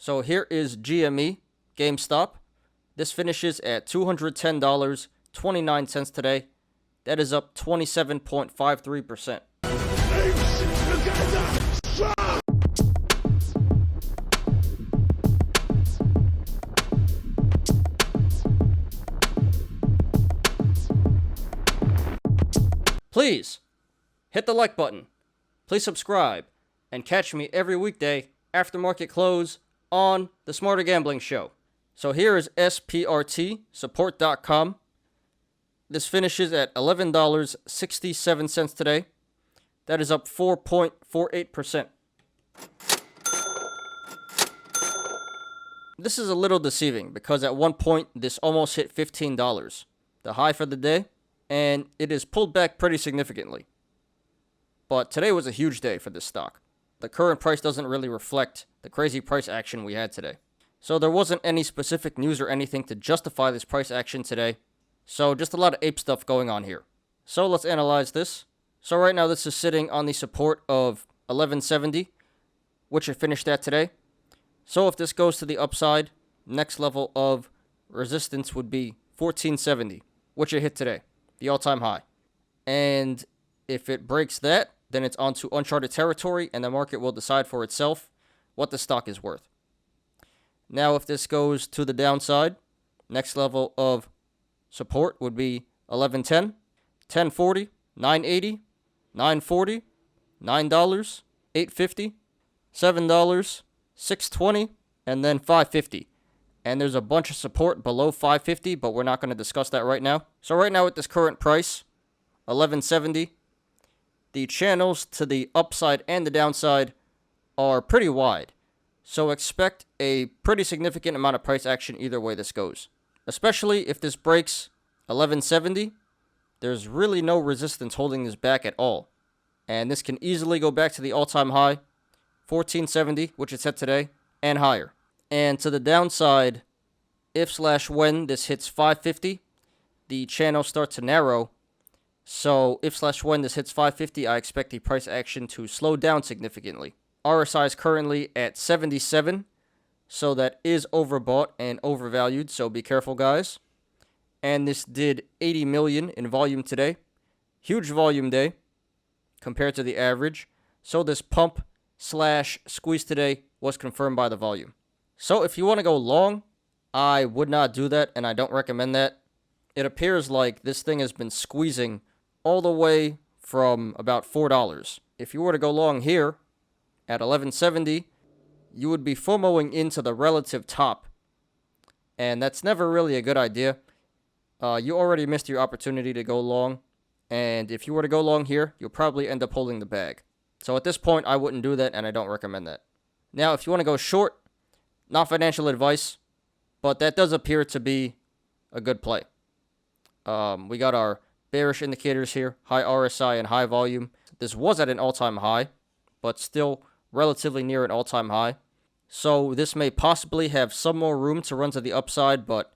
So here is GME Gamestop. This finishes at $210.29 today. That is up 27.53%. Please hit the like button. Please subscribe and catch me every weekday after market close on the Smarter Gambling Show. So here is SPRT Support.com. This finishes at $11.67 today. That is up 4.48%. This is a little deceiving because at one point this almost hit $15, the high for the day, and it is pulled back pretty significantly. But today was a huge day for this stock. The current price doesn't really reflect the crazy price action we had today. So there wasn't any specific news or anything to justify this price action today. So just a lot of ape stuff going on here. So let's analyze this. So right now this is sitting on the support of 1170, which it finished at today. So if this goes to the upside, next level of resistance would be 1470, which it hit today, the all-time high. And if it breaks that, then it's onto uncharted territory, and the market will decide for itself what the stock is worth. Now, if this goes to the downside, next level of support would be 1110, 1040, 980, 940, $9, $8.50, $7, $6.20, and then $5.50. And there's a bunch of support below $5.50, but we're not going to discuss that right now. So right now at this current price, $11.70, the channels to the upside and the downside are pretty wide. So expect a pretty significant amount of price action either way this goes. Especially if this breaks $11.70, there's really no resistance holding this back at all. And this can easily go back to the all-time high, $14.70, which it set today, and higher. And to the downside, if/when this hits $5.50, the channel starts to narrow. So if/when this hits $5.50, I expect the price action to slow down significantly. RSI is currently at 77, so that is overbought and overvalued, so be careful, guys. And this did 80 million in volume today. Huge volume day compared to the average. So this pump/squeeze today was confirmed by the volume. So if you want to go long, I would not do that, and I don't recommend that. It appears like this thing has been squeezing all the way from about $4. If you were to go long here at 1170, you would be FOMOing into the relative top, and that's never really a good idea. You already missed your opportunity to go long, and if you were to go long here, you'll probably end up holding the bag. So at this point, I wouldn't do that, and I don't recommend that. Now, if you want to go short, not financial advice, but that does appear to be a good play. We got our bearish indicators here, high RSI and high volume. This was at an all-time high, but still relatively near an all-time high. So this may possibly have some more room to run to the upside, but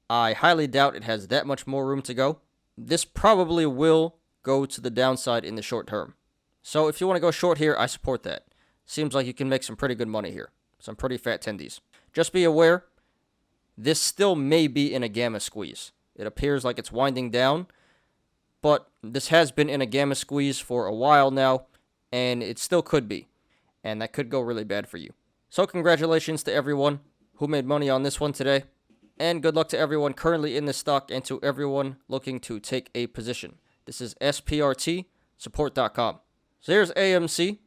I highly doubt it has that much more room to go. This probably will go to the downside in the short term. So if you want to go short here, I support that. Seems like you can make some pretty good money here. Some pretty fat tendies. Just be aware, this still may be in a gamma squeeze. It appears like it's winding down, but this has been in a gamma squeeze for a while now, and it still could be. And that could go really bad for you. So congratulations to everyone who made money on this one today. And good luck to everyone currently in this stock and to everyone looking to take a position. This is SPRT Support.com. So here's AMC.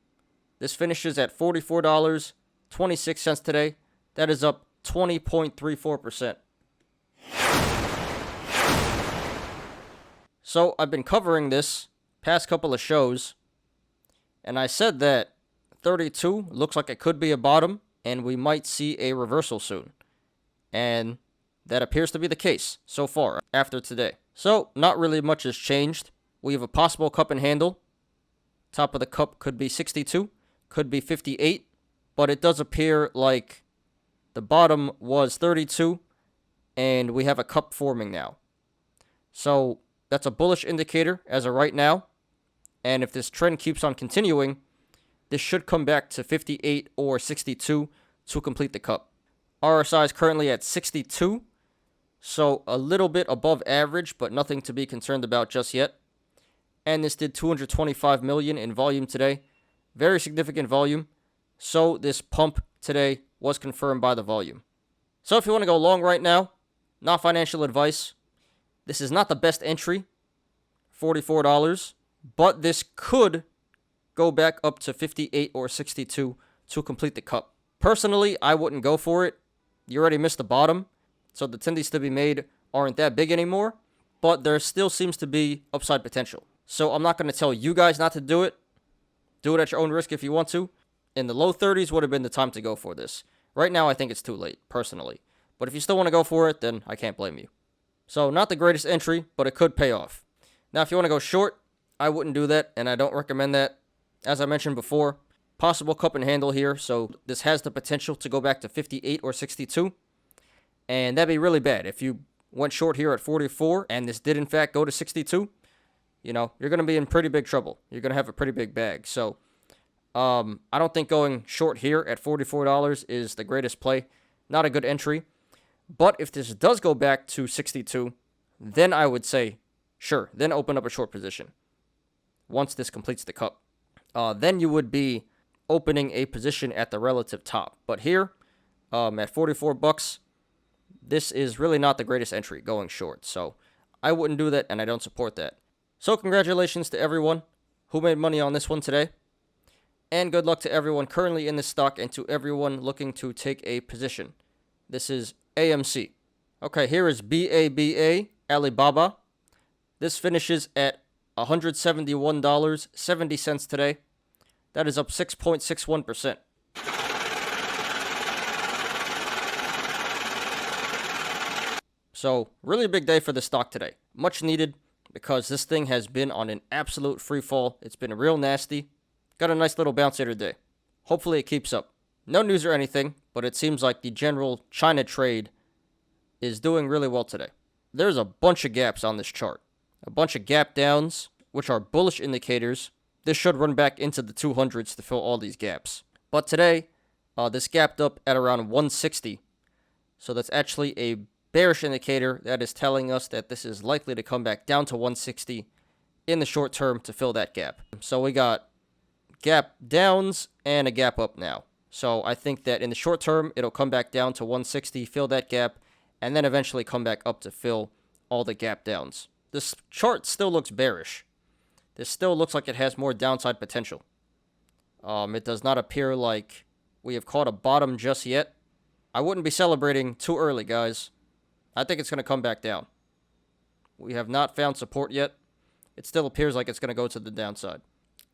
This finishes at $44.26 today. That is up 20.34%. So I've been covering this past couple of shows, and I said that 32 looks like it could be a bottom, and we might see a reversal soon. And that appears to be the case so far after today. So not really much has changed. We have a possible cup and handle. Top of the cup could be 62, could be 58, but it does appear like the bottom was 32, and we have a cup forming now. So that's a bullish indicator as of right now, and if this trend keeps on continuing, this should come back to 58 or 62 to complete the cup. RSI is currently at 62, so a little bit above average, but nothing to be concerned about just yet. And this did 225 million in volume today. Very significant volume. So this pump today was confirmed by the volume. So if you want to go long right now, not financial advice. This is not the best entry, $44, but this could go back up to 58 or 62 to complete the cup. Personally, I wouldn't go for it. You already missed the bottom, so the tendies to be made aren't that big anymore, but there still seems to be upside potential. So I'm not going to tell you guys not to do it. Do it at your own risk if you want to. In the low 30s would have been the time to go for this. Right now, I think it's too late, personally. But if you still want to go for it, then I can't blame you. So not the greatest entry, but it could pay off. Now, if you want to go short, I wouldn't do that, and I don't recommend that. As I mentioned before, possible cup and handle here, so this has the potential to go back to 58 or 62. And that'd be really bad. If you went short here at 44 and this did in fact go to 62, you're going to be in pretty big trouble. You're going to have a pretty big bag. So I don't think going short here at $44 is the greatest play. Not a good entry. But if this does go back to 62, then I would say, sure, then open up a short position once this completes the cup. Then you would be opening a position at the relative top. But here, at $44, this is really not the greatest entry going short. So I wouldn't do that, and I don't support that. So congratulations to everyone who made money on this one today. And good luck to everyone currently in this stock and to everyone looking to take a position. This is AMC. Okay, here is BABA, Alibaba. This finishes at $171.70 today. That is up 6.61%. So, really big day for the stock today. Much needed because this thing has been on an absolute free fall. It's been real nasty. Got a nice little bounce here today. Hopefully it keeps up. No news or anything, but it seems like the general China trade is doing really well today. There's a bunch of gaps on this chart. A bunch of gap downs, which are bullish indicators. This should run back into the 200s to fill all these gaps. But today, this gapped up at around 160. So that's actually a bearish indicator that is telling us that this is likely to come back down to 160 in the short term to fill that gap. So we got gap downs and a gap up now. So I think that in the short term, it'll come back down to 160, fill that gap, and then eventually come back up to fill all the gap downs. This chart still looks bearish. This still looks like it has more downside potential. It does not appear like we have caught a bottom just yet. I wouldn't be celebrating too early, guys. I think it's going to come back down. We have not found support yet. It still appears like it's going to go to the downside.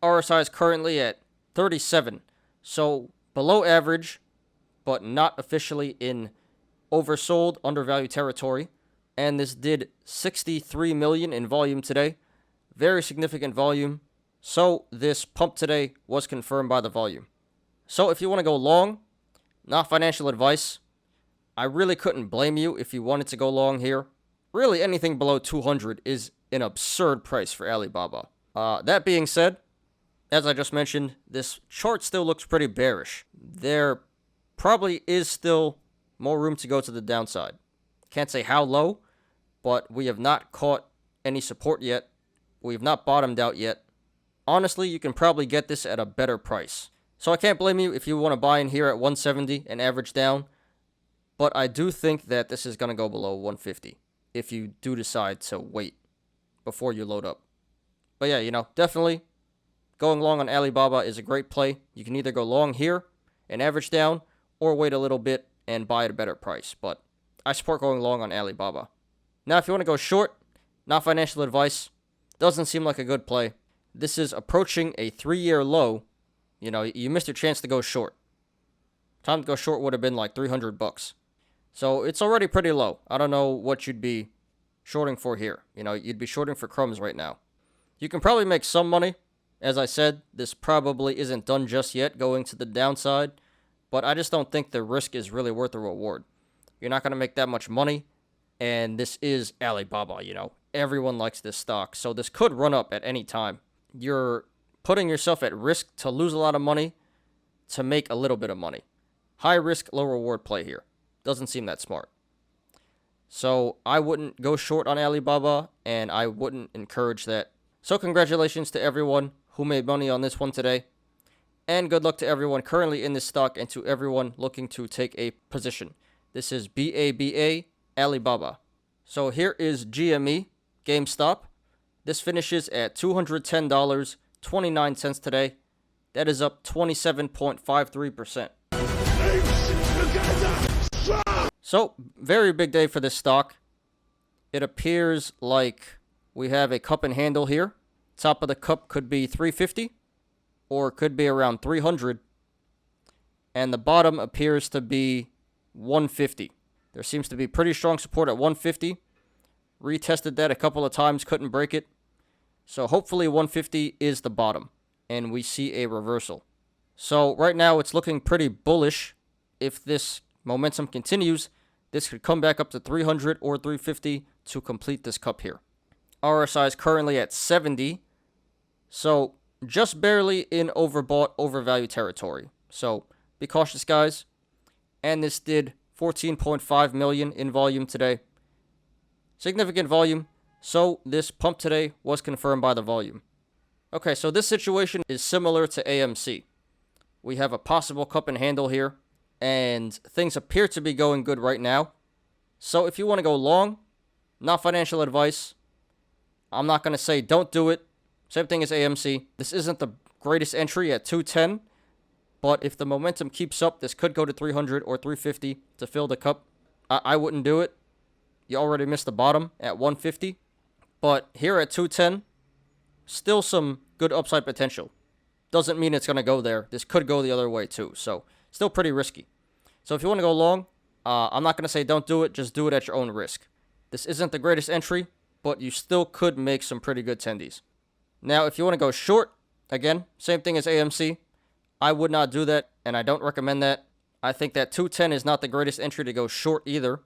RSI is currently at 37. So below average, but not officially in oversold, undervalued territory. And this did 63 million in volume today. Very significant volume. So this pump today was confirmed by the volume. So if you want to go long, not financial advice, I really couldn't blame you if you wanted to go long here. Really anything below 200 is an absurd price for Alibaba. That being said, as I just mentioned, this chart still looks pretty bearish. There probably is still more room to go to the downside. Can't say how low, but we have not caught any support yet. We have not bottomed out yet. Honestly, you can probably get this at a better price. So I can't blame you if you want to buy in here at 170 and average down. But I do think that this is going to go below 150 if you do decide to wait before you load up. But yeah, definitely going long on Alibaba is a great play. You can either go long here and average down or wait a little bit and buy at a better price. But I support going long on Alibaba. Now, if you want to go short, not financial advice, doesn't seem like a good play. This is approaching a 3-year low. You missed your chance to go short. Time to go short would have been like $300. So it's already pretty low. I don't know what you'd be shorting for here. You'd be shorting for crumbs right now. You can probably make some money. As I said, this probably isn't done just yet going to the downside. But I just don't think the risk is really worth the reward. You're not going to make that much money. And this is Alibaba, Everyone likes this stock. So this could run up at any time. You're putting yourself at risk to lose a lot of money to make a little bit of money. high risk, low reward play here. Doesn't seem that smart. So I wouldn't go short on Alibaba, and I wouldn't encourage that. So congratulations to everyone who made money on this one today. And good luck to everyone currently in this stock and to everyone looking to take a position. This is BABA Alibaba. So here is GME Gamestop. This finishes at $210.29 today. That is up 27.53%. So, very big day for this stock. It appears like we have a cup and handle here. Top of the cup could be 350 or it could be around 300. And the bottom appears to be 150. There seems to be pretty strong support at 150. Retested that a couple of times, couldn't break it. So hopefully 150 is the bottom and we see a reversal. So right now it's looking pretty bullish. If this momentum continues, this could come back up to 300 or 350 to complete this cup here. RSI is currently at 70. So just barely in overbought, overvalued territory. So be cautious, guys. And this did 14.5 million in volume today. Significant volume. So this pump today was confirmed by the volume. Okay, so this situation is similar to AMC. We have a possible cup and handle here, and things appear to be going good right now. So if you want to go long, not financial advice. I'm not going to say don't do it. Same thing as AMC. This isn't the greatest entry at 210, but if the momentum keeps up, this could go to 300 or 350 to fill the cup. I wouldn't do it. You already missed the bottom at 150. But here at 210, still some good upside potential. Doesn't mean it's going to go there. This could go the other way too. So still pretty risky. So if you want to go long, I'm not going to say don't do it. Just do it at your own risk. This isn't the greatest entry, but you still could make some pretty good tendies. Now, if you want to go short, again, same thing as AMC. I would not do that, and I don't recommend that. I think that 210 is not the greatest entry to go short either.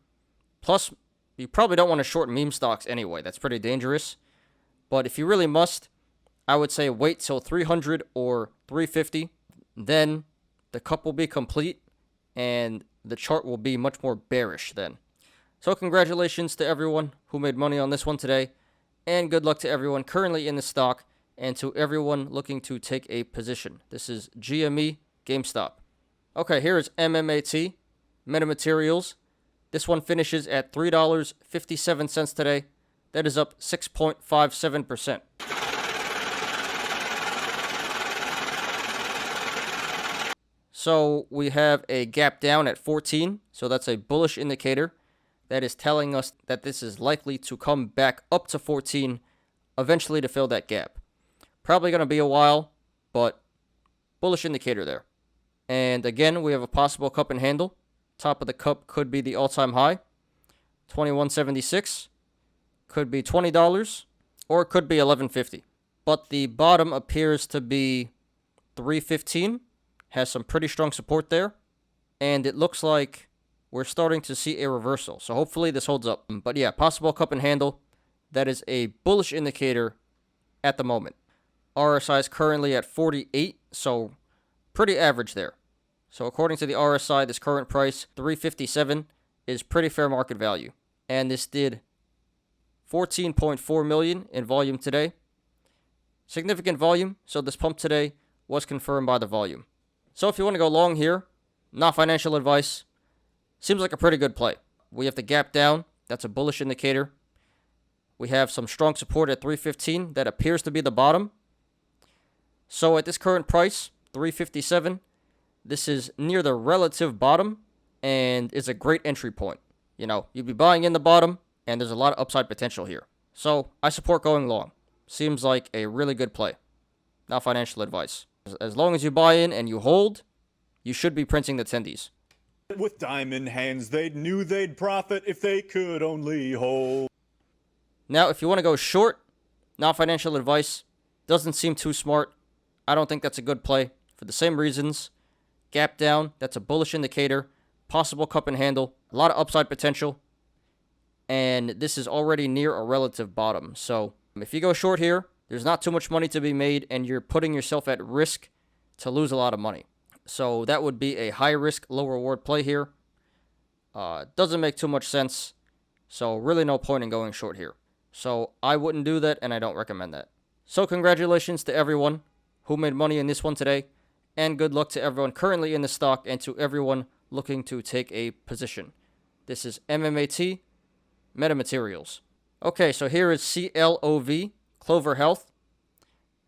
Plus, you probably don't want to short meme stocks anyway. That's pretty dangerous. But if you really must, I would say wait till 300 or 350. Then the cup will be complete and the chart will be much more bearish then. So congratulations to everyone who made money on this one today. And good luck to everyone currently in the stock and to everyone looking to take a position. This is GME Gamestop. Okay, here is MMAT Metamaterials. This one finishes at $3.57 today. That is up 6.57%. So we have a gap down at 14. So that's a bullish indicator. That is telling us that this is likely to come back up to 14 eventually to fill that gap. Probably going to be a while, but bullish indicator there. And again, we have a possible cup and handle. Top of the cup could be the all-time high, $21.76. Could be $20, or it could be $11.50. But the bottom appears to be $3.15. Has some pretty strong support there. And it looks like we're starting to see a reversal. So hopefully this holds up. But yeah, possible cup and handle. That is a bullish indicator at the moment. RSI is currently at 48, so pretty average there. So according to the RSI, this current price, $3.57, is pretty fair market value. And this did 14.4 million in volume today. Significant volume, so this pump today was confirmed by the volume. So if you want to go long here, not financial advice, seems like a pretty good play. We have the gap down, that's a bullish indicator. We have some strong support at 315, that appears to be the bottom. So at this current price, 357, this is near the relative bottom and is a great entry point. You know, you'd be buying in the bottom and there's a lot of upside potential here. So I support going long. Seems like a really good play. Not financial advice. As long as you buy in and you hold, you should be printing the tendies. With diamond hands, they knew they'd profit if they could only hold. Now, if you want to go short, not financial advice, doesn't seem too smart. I don't think that's a good play for the same reasons. Gap down, that's a bullish indicator. Possible cup and handle, a lot of upside potential. And this is already near a relative bottom. So if you go short here, there's not too much money to be made and you're putting yourself at risk to lose a lot of money. So that would be a high risk, low reward play here. Doesn't make too much sense. So really no point in going short here. So I wouldn't do that, and I don't recommend that. So congratulations to everyone who made money in this one today. And good luck to everyone currently in the stock and to everyone looking to take a position. This is MMAT Metamaterials. Okay, so here is CLOV, Clover Health.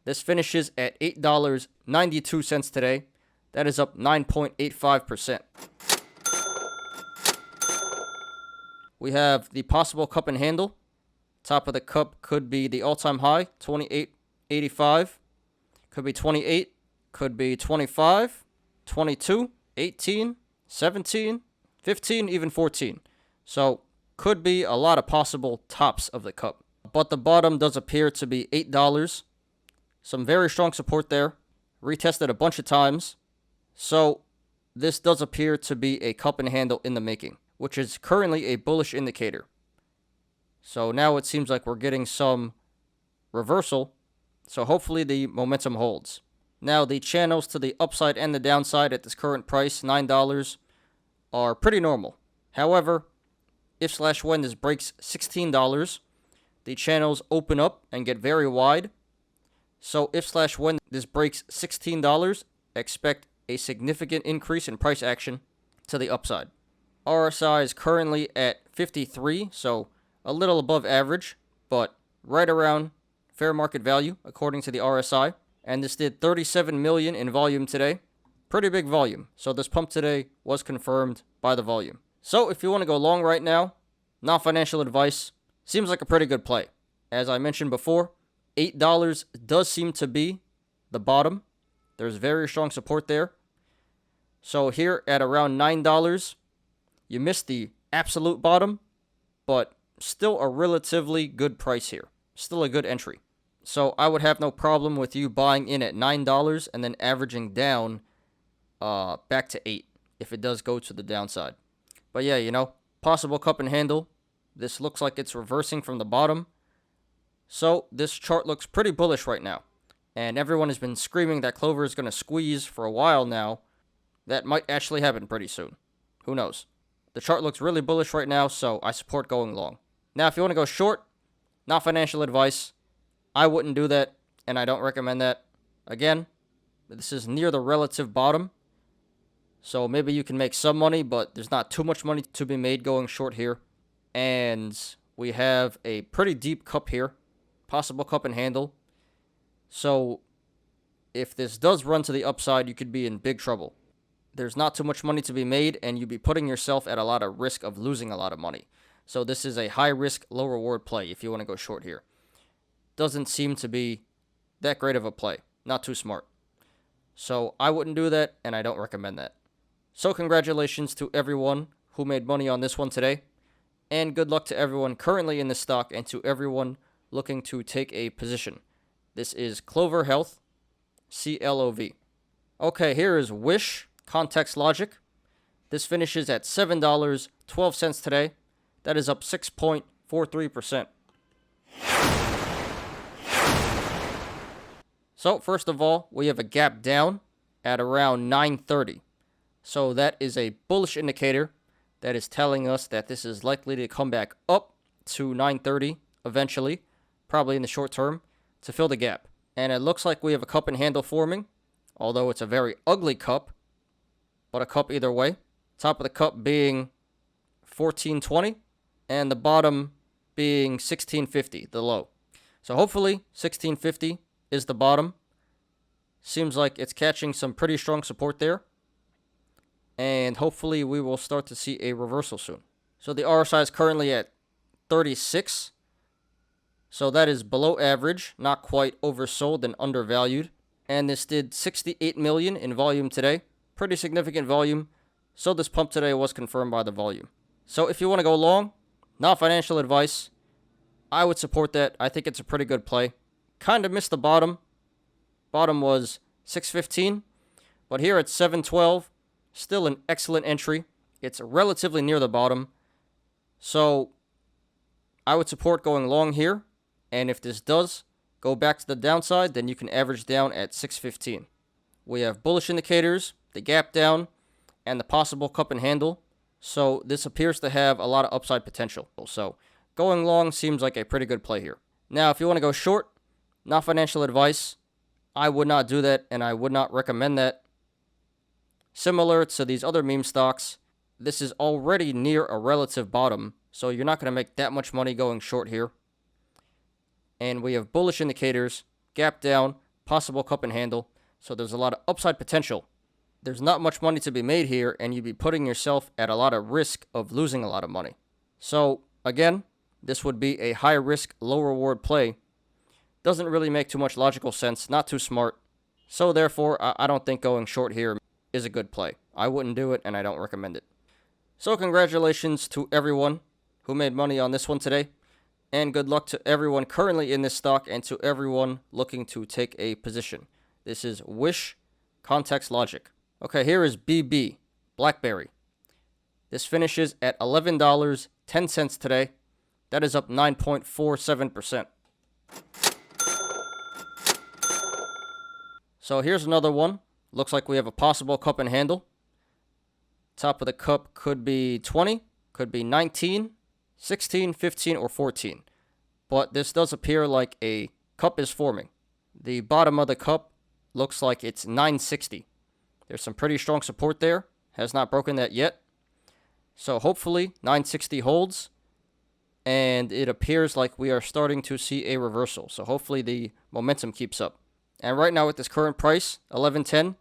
This finishes at $8.92 today. That is up 9.85%. We have the possible cup and handle. Top of the cup could be the all-time high, 28.85. Could be 28. Could be 25, 22, 18, 17, 15, even 14. So could be a lot of possible tops of the cup. But the bottom does appear to be $8. Some very strong support there. Retested a bunch of times. So this does appear to be a cup and handle in the making, which is currently a bullish indicator. So now it seems like we're getting some reversal. So hopefully the momentum holds. Now the channels to the upside and the downside at this current price, $9, are pretty normal. However, if/when this breaks $16, the channels open up and get very wide. So if/when this breaks $16, expect a significant increase in price action to the upside. RSI is currently at 53, so a little above average, but right around fair market value according to the RSI. And this did 37 million in volume today. Pretty big volume. So this pump today was confirmed by the volume. So if you want to go long right now, not financial advice, seems like a pretty good play. As I mentioned before, $8 does seem to be the bottom. There's very strong support there. So here at around $9, you missed the absolute bottom, but still a relatively good price here. Still a good entry. So I would have no problem with you buying in at $9 and then averaging down back to $8 if it does go to the downside. But yeah, you know, possible cup and handle. This looks like it's reversing from the bottom. So this chart looks pretty bullish right now. And everyone has been screaming that Clover is going to squeeze for a while now. That might actually happen pretty soon. Who knows? The chart looks really bullish right now, so I support going long. Now, if you want to go short, not financial advice, I wouldn't do that, and I don't recommend that. Again, this is near the relative bottom, so maybe you can make some money, but there's not too much money to be made going short here. And we have a pretty deep cup here, possible cup and handle. So if this does run to the upside, you could be in big trouble. There's not too much money to be made, and you'd be putting yourself at a lot of risk of losing a lot of money. So this is a high risk, low reward play if you want to go short here. Doesn't seem to be that great of a play. Not too smart. So I wouldn't do that, and I don't recommend that. So congratulations to everyone who made money on this one today. And good luck to everyone currently in the stock and to everyone looking to take a position. This is Clover Health, CLOV. Okay, here is Wish, ContextLogic. This finishes at $7.12 today. That is up 6.43%. So, first of all, we have a gap down at around 930. So that is a bullish indicator that is telling us that this is likely to come back up to 930 eventually, probably in the short term, to fill the gap. And it looks like we have a cup and handle forming, although it's a very ugly cup, but a cup either way. Top of the cup being 1420, and the bottom being 1650, the low. So hopefully 1650 is the bottom. Seems like it's catching some pretty strong support there. And hopefully we will start to see a reversal soon. So the RSI is currently at 36. So that is below average, not quite oversold and undervalued. And this did 68 million in volume today. Pretty significant volume. So this pump today was confirmed by the volume. So if you want to go long, not financial advice, I would support that. I think it's a pretty good play. Kind of missed the bottom. Bottom was 615. But here at 712, still an excellent entry. It's relatively near the bottom. So I would support going long here. And if this does go back to the downside, then you can average down at 615. We have bullish indicators the gap down, and the possible cup and handle. So this appears to have a lot of upside potential. So going long seems like a pretty good play here. Now, if you want to go short, not financial advice, I would not do that, and I would not recommend that. Similar to these other meme stocks, this is already near a relative bottom, so you're not going to make that much money going short here. And we have bullish indicators, gap down, possible cup and handle, so there's a lot of upside potential. There's not much money to be made here, and you'd be putting yourself at a lot of risk of losing a lot of money. So, again, this would be a high risk, low reward play. Doesn't really make too much logical sense, not too smart. So therefore, I don't think going short here is a good play. I wouldn't do it, and I don't recommend it. So congratulations to everyone who made money on this one today. And good luck to everyone currently in this stock and to everyone looking to take a position. This is Wish ContextLogic. Okay, here is BB, Blackberry. This finishes at $11.10 today. That is up 9.47%. So here's another one. Looks like we have a possible cup and handle. Top of the cup could be 20, could be 19, 16, 15, or 14. But this does appear like a cup is forming. The bottom of the cup looks like it's 960. There's some pretty strong support there. Has not broken that yet. So hopefully 960 holds. And it appears like we are starting to see a reversal. So hopefully the momentum keeps up. And right now at this current price, 11.10,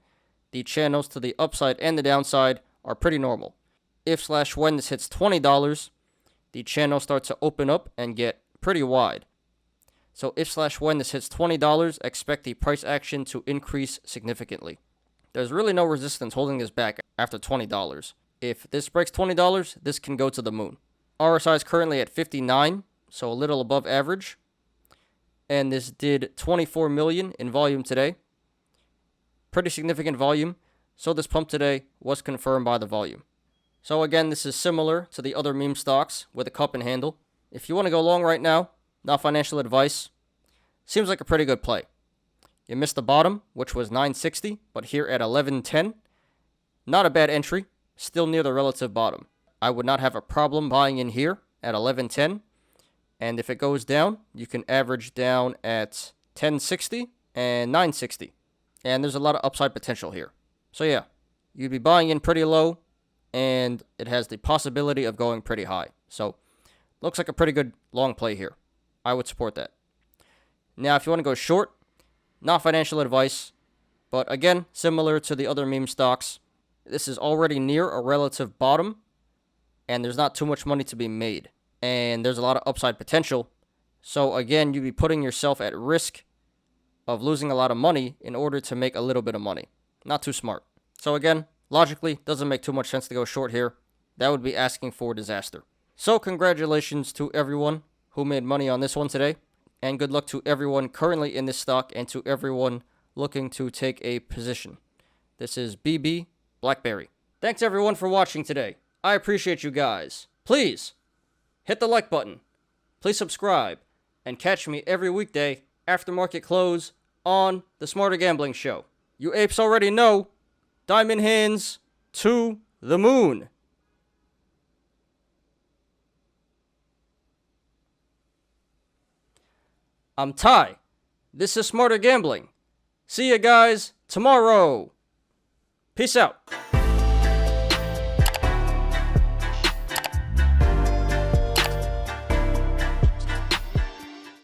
the channels to the upside and the downside are pretty normal. If/when this hits $20, the channels start to open up and get pretty wide. So if/when this hits $20, expect the price action to increase significantly. There's really no resistance holding this back after $20. If this breaks $20, this can go to the moon. RSI is currently at 59, so a little above average. And this did 24 million in volume today. Pretty significant volume. So this pump today was confirmed by the volume. So again, this is similar to the other meme stocks with a cup and handle. If you want to go long right now, not financial advice, seems like a pretty good play. You missed the bottom, which was 960, but here at 11.10, not a bad entry, still near the relative bottom. I would not have a problem buying in here at 11.10. And if it goes down, you can average down at 1060 and 960. And there's a lot of upside potential here. So yeah, you'd be buying in pretty low, and it has the possibility of going pretty high. So looks like a pretty good long play here. I would support that. Now, if you want to go short, not financial advice, but again, similar to the other meme stocks, this is already near a relative bottom, and there's not too much money to be made. And there's a lot of upside potential. So again, you'd be putting yourself at risk of losing a lot of money in order to make a little bit of money. Not too smart. So again, logically, doesn't make too much sense to go short here. That would be asking for disaster. So congratulations to everyone who made money on this one today. And good luck to everyone currently in this stock and to everyone looking to take a position. This is BB Blackberry. Thanks everyone for watching today. I appreciate you guys. Please hit the like button. Please subscribe. And catch me every weekday after market close on the Smarter Gambling Show. You apes already know. Diamond hands to the moon. I'm Ty. This is Smarter Gambling. See you guys tomorrow. Peace out.